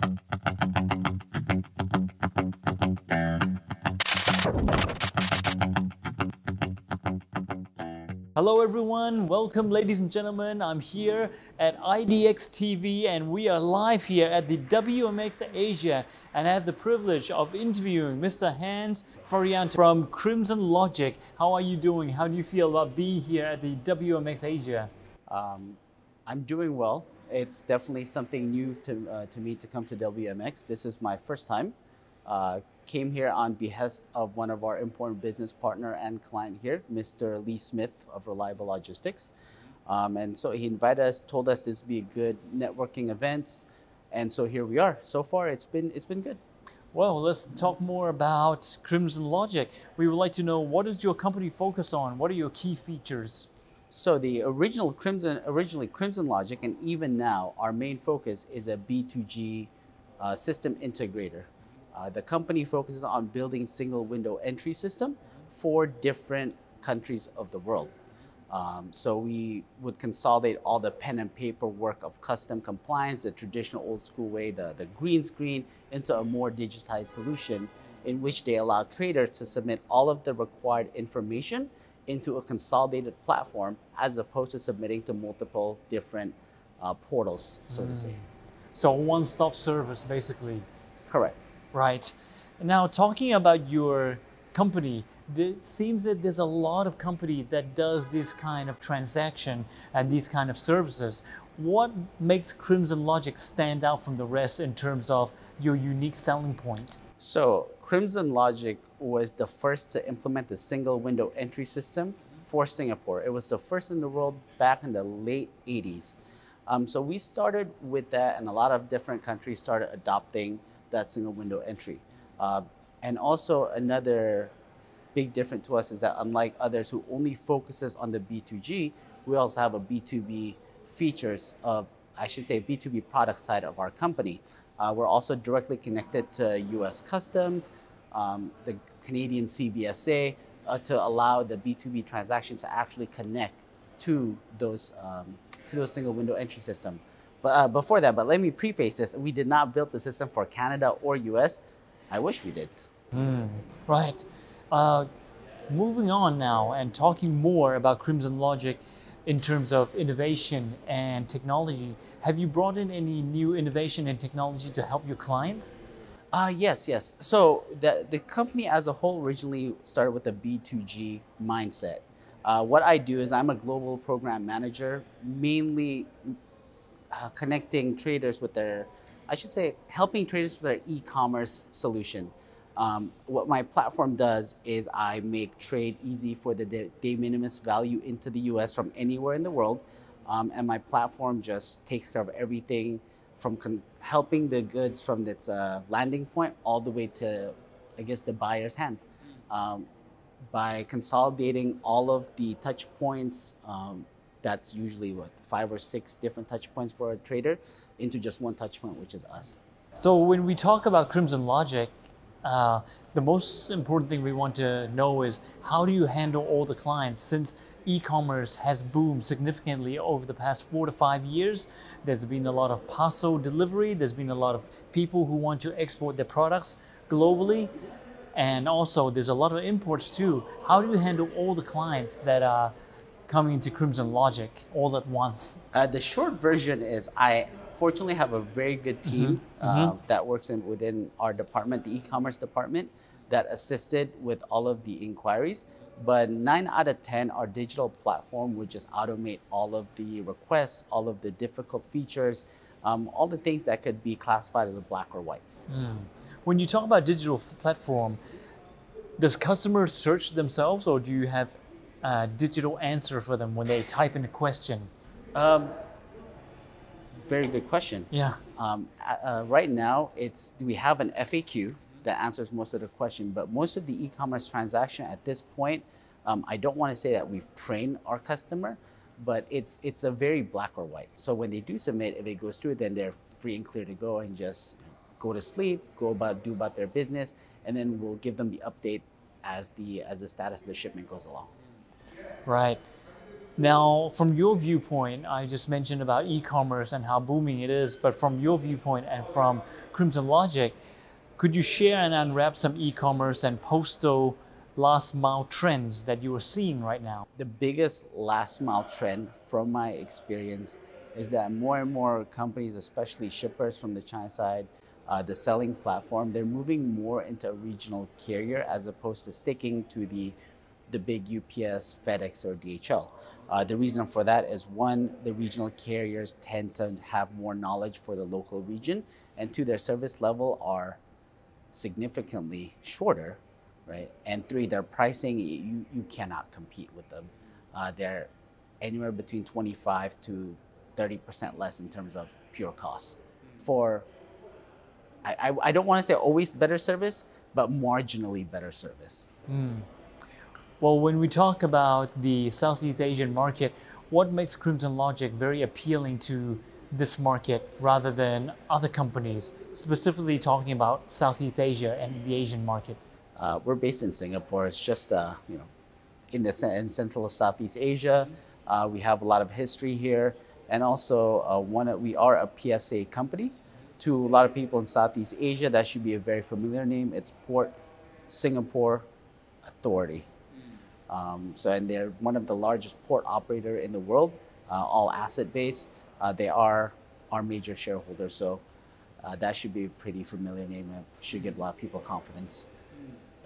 Hello everyone, welcome ladies and gentlemen. I'm here at IDX TV and we are live here at the WMX Asia, and I have the privilege of interviewing Mr. Hans Faryanto from Crimsonlogic. How are you doing? How do you feel about being here at the WMX Asia? I'm doing well. It's definitely something new to me to come to WMX. This is my first time. Came here on behest of one of our important business partner and client here, Mr. Lee Smith of Reliable Logistics. And so he invited us, told us this would be a good networking event. And so here we are. So far, it's been good. Well, let's talk more about Crimsonlogic. We would like to know, what does your company focus on? What are your key features? So the originally Crimsonlogic, and even now, our main focus is a B2G system integrator. The company focuses on building single window entry system for different countries of the world. So we would consolidate all the pen and paper work of custom compliance, the traditional old school way, the green screen, into a more digitized solution in which they allow traders to submit all of the required information into a consolidated platform, as opposed to submitting to multiple different portals, so to say. So one-stop service, basically. Correct. Right. Now, talking about your company, it seems that there's a lot of company that does this kind of transaction and these kind of services. What makes Crimsonlogic stand out from the rest in terms of your unique selling point? So Crimsonlogic was the first to implement the single window entry system for Singapore. It was the first in the world back in the late 80s. So we started with that, and a lot of different countries started adopting that single window entry. And also another big difference to us is that, unlike others who only focuses on the B2G, we also have a B2B features of, I should say, B2B product side of our company. We're also directly connected to US Customs, the Canadian CBSA, to allow the B2B transactions to actually connect to those single window entry system. But before that, let me preface this, we did not build the system for Canada or US. I wish we did. Right. Moving on now and talking more about Crimsonlogic in terms of innovation and technology, have you brought in any new innovation and technology to help your clients? Yes. So the company as a whole originally started with a B2G mindset. What I do is I'm a global program manager, mainly connecting traders with their, I should say, helping traders with their e-commerce solution. What my platform does is I make trade easy for the de minimis value into the US from anywhere in the world. And my platform just takes care of everything from helping the goods from its landing point all the way to, I guess, the buyer's hand. By consolidating all of the touch points, that's usually 5 or 6 different touch points for a trader, into just one touch point, which is us. So when we talk about Crimsonlogic, the most important thing we want to know is, how do you handle all the clients? Since e-commerce has boomed significantly over the past 4 to 5 years, there's been a lot of parcel delivery, there's been a lot of people who want to export their products globally, and also there's a lot of imports too. How do you handle all the clients that are coming to Crimsonlogic all at once? The short version is, I fortunately have a very good team that works within our department, the e-commerce department, that assisted with all of the inquiries. But 9 out of 10, our digital platform would just automate all of the requests, all of the difficult features, all the things that could be classified as a black or white. When you talk about digital platform, does customers search themselves, or do you have a digital answer for them when they type in a question? Very good question. Yeah. Right now, we have an FAQ that answers most of the question, but most of the e-commerce transaction at this point, I don't want to say that we've trained our customer, but it's a very black or white. So when they do submit, if it goes through, then they're free and clear to go and just go to sleep, do about their business, and then we'll give them the update as the status of the shipment goes along. Right. Now, from your viewpoint, I just mentioned about e-commerce and how booming it is, but from your viewpoint and from Crimsonlogic, could you share and unwrap some e-commerce and postal last mile trends that you are seeing right now? The biggest last mile trend from my experience is that more and more companies, especially shippers from the China side, the selling platform, they're moving more into a regional carrier as opposed to sticking to the big UPS, FedEx, or DHL. The reason for that is one, the regional carriers tend to have more knowledge for the local region, and two, their service level are significantly shorter, right? And three, their pricing, you cannot compete with them. They're anywhere between 25 to 30% less in terms of pure costs. For, I don't want to say always better service, but marginally better service. Well, when we talk about the Southeast Asian market, what makes Crimsonlogic very appealing to this market rather than other companies, specifically talking about Southeast Asia and the Asian market? We're based in Singapore. It's just in central Southeast Asia. We have a lot of history here, and also we are a PSA company. To a lot of people in Southeast Asia, that should be a very familiar name. It's Port Singapore Authority. And they're one of the largest port operator in the world, all asset based. They are our major shareholders, so that should be a pretty familiar name and should give a lot of people confidence.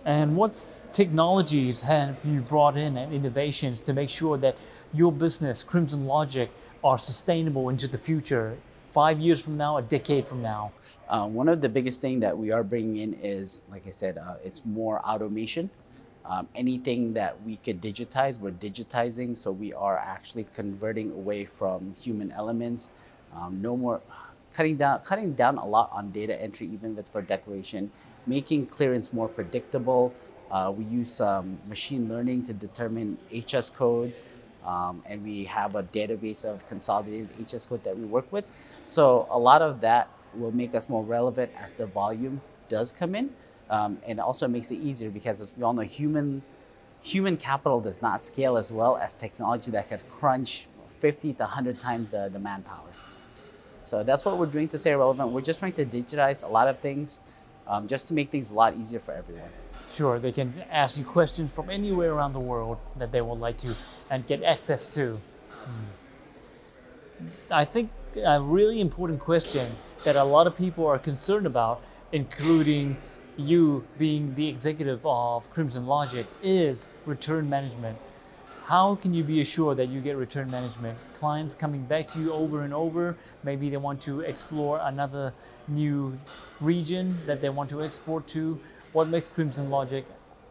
And what technologies have you brought in and innovations to make sure that your business, Crimsonlogic, are sustainable into the future, 5 years from now, a decade from now? One of the biggest things that we are bringing in is, like I said, it's more automation. Anything that we could digitize, we're digitizing. So we are actually converting away from human elements. No more cutting down a lot on data entry, even if it's for declaration, making clearance more predictable. We use some machine learning to determine HS codes. And we have a database of consolidated HS code that we work with. So a lot of that will make us more relevant as the volume does come in. And also makes it easier because, as we all know, human capital does not scale as well as technology that could crunch 50 to 100 times the manpower. So that's what we're doing to stay relevant. We're just trying to digitize a lot of things just to make things a lot easier for everyone. Sure, they can ask you questions from anywhere around the world that they would like to and get access to. I think a really important question that a lot of people are concerned about, including you being the executive of Crimsonlogic, is return management. How can you be assured that you get return management? Clients coming back to you over and over, maybe they want to explore another new region that they want to export to. What makes Crimsonlogic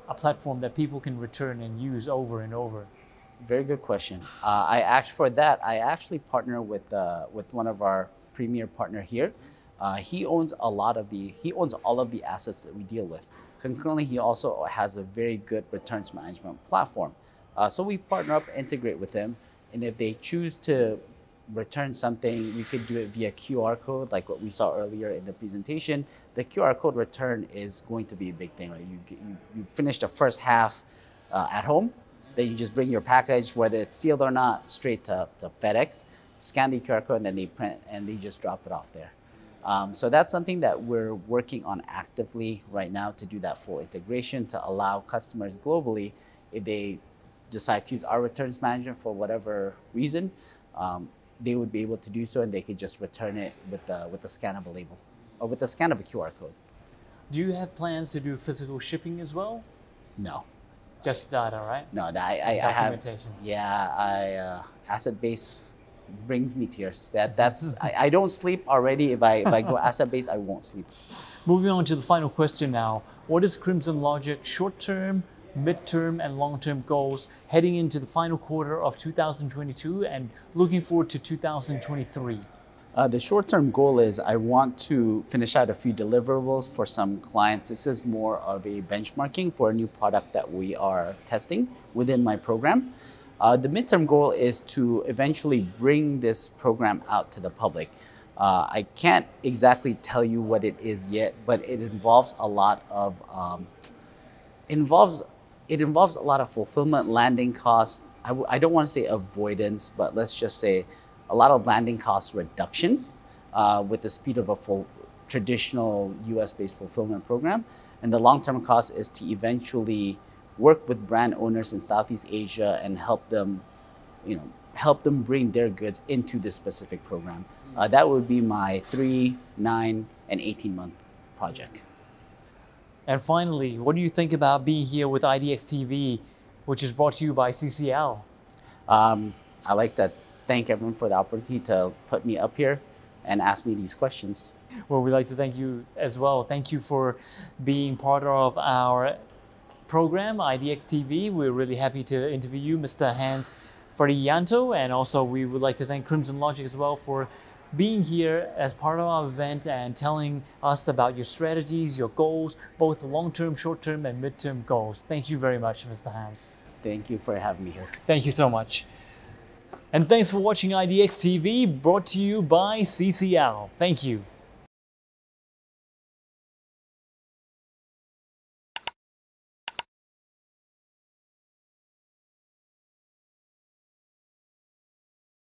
a platform that people can return and use over and over? Very good question. I actually partner with one of our premier partner here. He owns all of the assets that we deal with. Concurrently, he also has a very good returns management platform. So we partner up, integrate with them, and if they choose to return something, we could do it via QR code, like what we saw earlier in the presentation. The QR code return is going to be a big thing, right? You finish the first half at home, then you just bring your package, whether it's sealed or not, straight to FedEx, scan the QR code, and then they print and they just drop it off there. So that's something that we're working on actively right now to do that full integration to allow customers globally, if they decide to use our returns management for whatever reason, they would be able to do so, and they could just return it with the scan of a label or with the scan of a QR code. Do you have plans to do physical shipping as well? No. Just data, right? No, I have. Documentations. Yeah, asset base brings me tears. That's I don't sleep already. If I go asset base, I won't sleep. Moving on to the final question now. What is Crimsonlogic short-term, midterm, and long-term goals heading into the final quarter of 2022 and looking forward to 2023? The short-term goal is I want to finish out a few deliverables for some clients. This is more of a benchmarking for a new product that we are testing within my program. The midterm goal is to eventually bring this program out to the public. I can't exactly tell you what it is yet, but it involves a lot of fulfillment, landing costs, I don't want to say avoidance, but let's just say a lot of landing cost reduction with the speed of a full traditional US-based fulfillment program. And the long-term cost is to eventually work with brand owners in Southeast Asia and help them, help them bring their goods into this specific program. That would be my 3, 9, and 18-month project. And finally, what do you think about being here with IDX TV, which is brought to you by CCL? I like to thank everyone for the opportunity to put me up here and ask me these questions. Well, we'd like to thank you as well. Thank you for being part of our program, IDX TV. We're really happy to interview you, Mr. Hans Faryanto, and also we would like to thank Crimsonlogic as well for being here as part of our event and telling us about your strategies, your goals, both long-term, short-term, and mid-term goals. Thank you very much, Mr. Hans. Thank you for having me here. Thank you so much. And thanks for watching IDX TV, brought to you by CCL. Thank you.